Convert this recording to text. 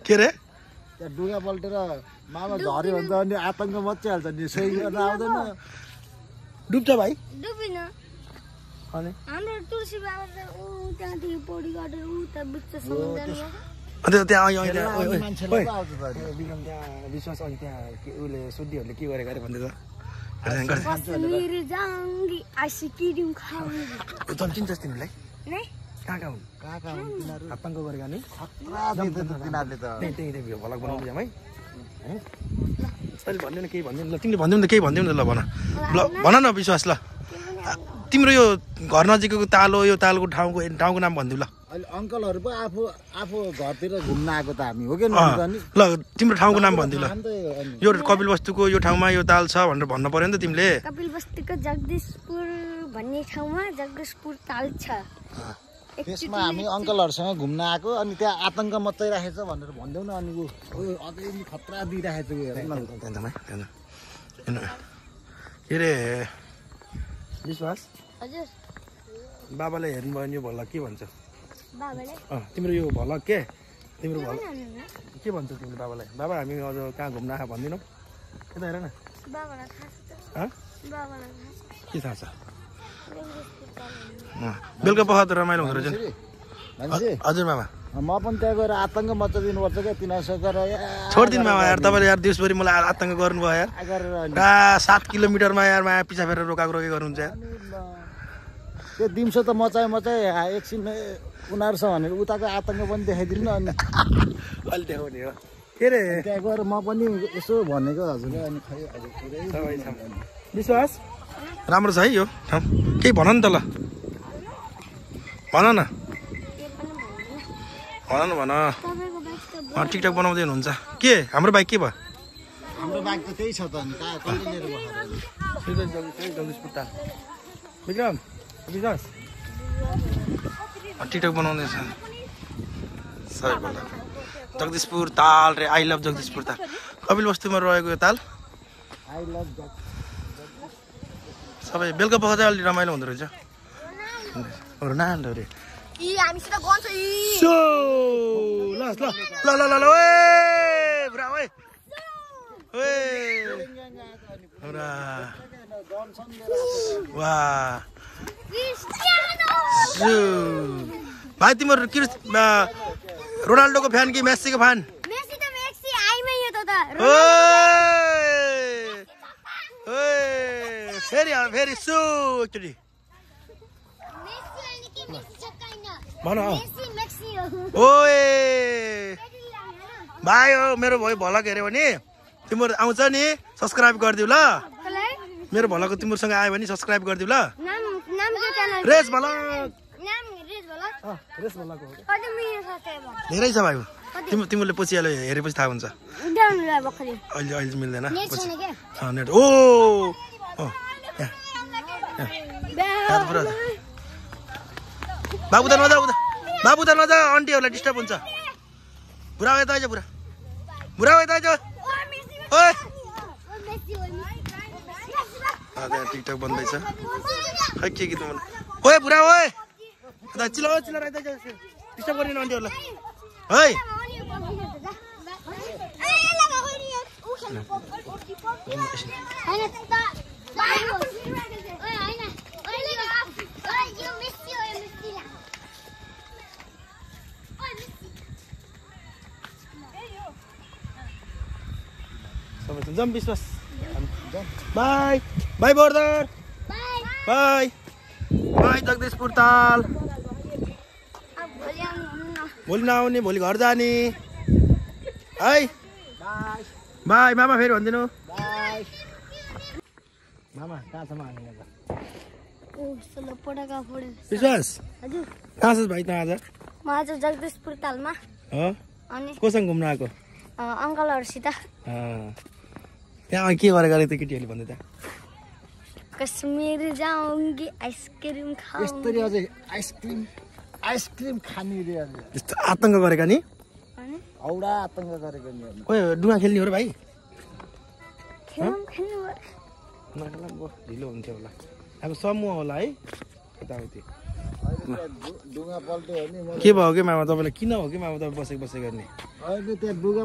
के रे त्यहाँ डुगा पल्टेर मामा झर्यो भने त अनि आतंक मच्चिहाल्छ नि सही गर्न आउँदैन डुब्छ भाइ डुबिन अनि हाम्रो तुलसी बाबा त उ त्यहाँदेखि पौडी गाडेर उ त बिच समुद्रमा अनि त्यहाँ मान्छेले पो आउँछ त विक्रम त्यहाँ विश्वास अनि त्यहाँ उसले सुड्डीहरूले के गरेको अरे भन्दै त कश्मीर जाऊंगी आइसक्रिम खाऊंगी तँ चिन्छस् तिमीलाई नै कहाँ हुन् कहाँ हुन् तिनीहरू आतङ्क गरेका नि खतरा दिन्छ तिनीहरूले त त्यही भलक बनाउँदै जाम है तैँले भन्दैन केही भन्दैन ल तिमीले भन्दिनँ त केही भन्दिनँ ल भन ल भन न विश्वास ल तिम्रो यो घर नजिकको तालो यो तालको ठाउँको नाम भनिदिऊ ल अहिले अङ्कलहरू पो आफू घरतिर घुम्न आएको त हामी हो कि ल तिम्रो ठाउँको नाम भनिदिऊ ल यो कपिल वस्तुको यो ठाउँमा यो ताल छ भनेर भन्नु पर्यो नि त तिमीले कपिल वस्तुको जगदीशपुर भन्ने ठाउँमा जगदीशपुर ताल छ त्यसमा हामी अङ्कलहरूसँग घुम्न आएको अनि त्यहाँ आतङ्क मचाइराखेछ भनेर भन्दैौ न अनि अझै खतरा दिइराखेछ के अरे विश्वास हजुर बाबाले हेर्नुभयो नि यो भलक के भन्छ बाबाले तिम्रो यो भलक के तिम्रो भलक के भन्छ तिम्रो बाबालाई बाबा हामी अझ कहाँ घुम्न आएको भन्दिनौ यता हेर न बाबालाई थाहा छ बाबालाई के थाहा छ बेलुका पख त रमाइलो हुँदो रहेछ हजुर मामा म पनि त्यहाँ गएर आतङ्क मचाइदिनुपर्छ क्या तिनीहरूसँग गएर छोडिदिनु मामा यार तपाईँले यार दिउँसभरि मलाई आतङ्क गर्नुभयो यार 7 किलोमिटरमा यार माया पिछा फेरेर रोकाएको गर्नुहुन्छ यार त्यो दिउँसो त मचाए एकछिन उनीहरूसँग भनेर उताको आतङ्क पनि देखाइदिनु न अनि अहिले देखाउने हो के अरे त्यहाँ गएर म पनि यसो भनेको हजुर अनि विश्वास राम्रो छ है यो ठाउँ केही भन नि त ल भन न भन टिकटक बनाउँदै हुनुहुन्छ के हाम्रो बाइक के भयो हाम्रो बाइक त त्यही छ त अनि कसले लिएर जगदीशपुर ताल विक्रम विश्वास टिकटक बनाउँदैछ सही बोला जगदीशपुर ताल रे आई लभ जगदीशपुर ताल कपिल वस्तुमा रहेको यो ताल आई लभ सबै बेलुका पख चाहिँ अलि रमाइलो हुँदो रहेछ नाल रे हामीसित गन्छ ल ओए ब्रा ओए वाह भाइ तिम्रो रोनाल्डोको फ्यान कि मेस्सीको फ्यान मेस्सी त मेस्सी आइमै यो त फेरि सो एकचोटि भन ओए भाइ हो मेरो भाइ भलक हेऱ्यो भने तिम्रो आउँछ नि सब्सक्राइब गरिदिऊ ल मेरो भलको तिम्रोसँग आयो भने सब्सक्राइब गरिदिऊ ल रेस भलक धेरै छ भाइ तिमीले पछि हेरेपछि थाहा हुन्छ अहिले मिल्दैन नेट ओ बाबु त नजा आन्टीहरूलाई डिस्टर्ब हुन्छ बुढा भयो त आइज बुढा भयो त आइज ओए टिकटक बन्दैछ खै के गीत ओए बुढा ओए चिल्ला डिस्टर्ब गरिदिनु आन्टीहरूलाई है जम विश्वास by by border by by Jagdishpur ताल भोलि नआउने भोलि घर जाने है बाई मामा फेरि भनिदिनु मामा कहाँ छ विश्वास कहाँ छ भाइ त आज जगदीशपुर तालमा अनि कोसँग घुम्न आएको अङ्कलहरूसित त्यहाँ के गरेको अरे त्यो केटीहरूले भन्दै त्यहाँ कश्मीर जाऊंगी आइसक्रिम खाऊंगी यस्तरी अझै आइसक्रिम खाने रे त्यस्तो आतङ्क गरेका नि औडा आतङ्क गरेको नि ओए डुवा खेल्ने हो र भाइ खेल्नु ढिलो हुन्थ्यो होला अब समूह होला है यताउति डुङ्गा पल्ट्यो भने के भयो कि मामा तपाईँलाई किन हो कि मामा तपाईँ बसेको गर्ने अहिले त्यहाँ डुङ्गा